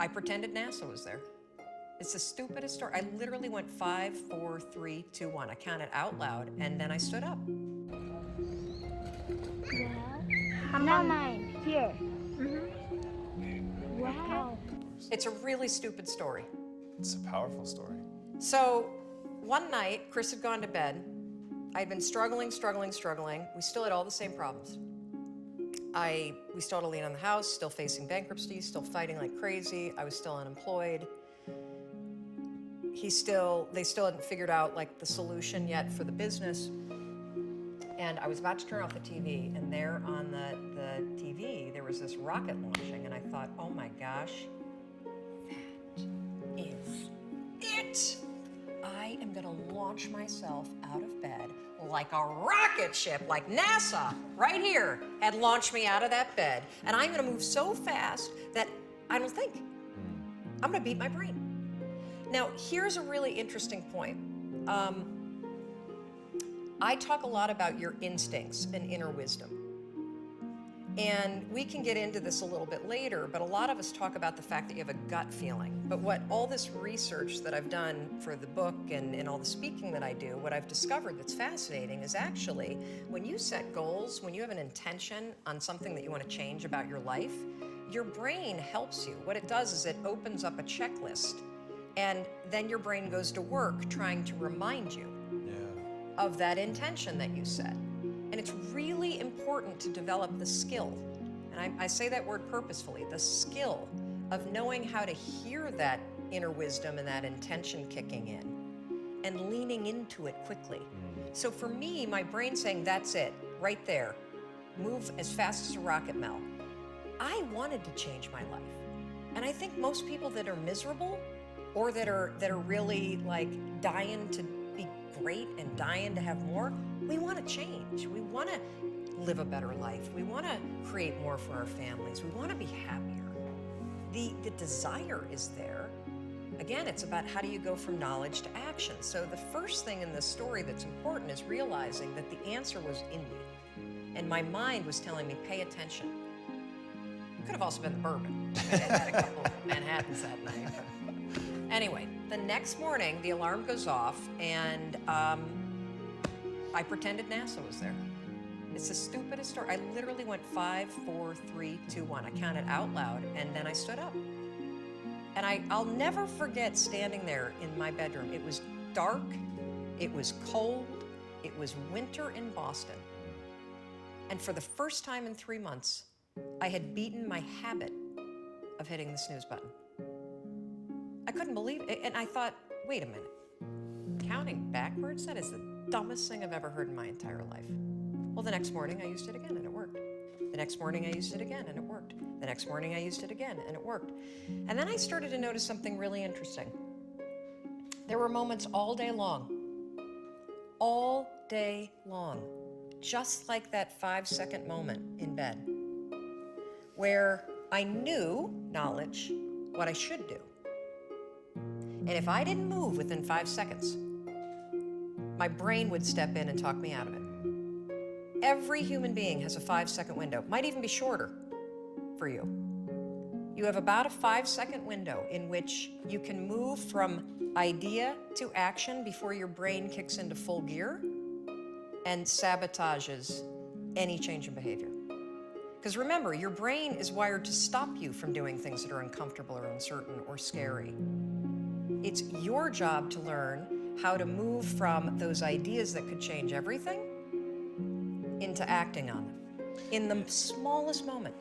I pretended NASA was there. It's the stupidest story. I literally went 5, 4, 3, 2, 1. I counted out loud, and then I stood up. Wow. Now mine. Here. Wow. It's a really stupid story. It's a powerful story. So one night, Chris had gone to bed. I'd been struggling. We still had all the same problems. We still had a lien on the house, still facing bankruptcy, still fighting like crazy. I was still unemployed. They still hadn't figured out like the solution yet for the business. And I was about to turn off the TV, and there on the TV, there was this rocket launching, and I thought, oh my gosh, that is it. I am gonna launch myself out of bed like a rocket ship, like NASA, right here, had launched me out of that bed. And I'm gonna move so fast that I don't think. I'm gonna beat my brain. Now, here's a really interesting point. I talk a lot about your instincts and inner wisdom. And we can get into this a little bit later, but a lot of us talk about the fact that you have a gut feeling. But what all this research that I've done for the book and all the speaking that I do, what I've discovered that's fascinating is actually when you set goals, when you have an intention on something that you want to change about your life, your brain helps you. What it does is it opens up a checklist, and then your brain goes to work trying to remind you of that intention that you set. And it's really important to develop the skill, and I say that word purposefully, the skill of knowing how to hear that inner wisdom and that intention kicking in and leaning into it quickly. So for me, my brain saying, that's it, right there, move as fast as a rocket, Mel. I wanted to change my life. And I think most people that are miserable or that are really like dying to be great and dying to have more, we want to change. We want to live a better life. We want to create more for our families. We want to be happier. The desire is there. Again, it's about how do you go from knowledge to action. So the first thing in this story that's important is realizing that the answer was in me. And my mind was telling me, pay attention. It could have also been the bourbon. I had a couple of Manhattans that night. Anyway, the next morning, the alarm goes off, and I pretended NASA was there. It's the stupidest story. I literally went 5, 4, 3, 2, 1. I counted out loud, and then I stood up. And I'll never forget standing there in my bedroom. It was dark, it was cold, it was winter in Boston. And for the first time in 3 months, I had beaten my habit of hitting the snooze button. I couldn't believe it, and I thought, wait a minute. Counting backwards? That is the dumbest thing I've ever heard in my entire life. Well, the next morning I used it again, and it worked. The next morning I used it again, and it worked. The next morning I used it again, and it worked. And then I started to notice something really interesting. There were moments all day long, just like that 5-second moment in bed, where I knew, knowledge, what I should do. And if I didn't move within 5 seconds, my brain would step in and talk me out of it. Every human being has a 5-second window, might even be shorter for you. You have about a 5-second window in which you can move from idea to action before your brain kicks into full gear and sabotages any change in behavior. Because remember, your brain is wired to stop you from doing things that are uncomfortable or uncertain or scary. It's your job to learn how to move from those ideas that could change everything into acting on them in the smallest moment.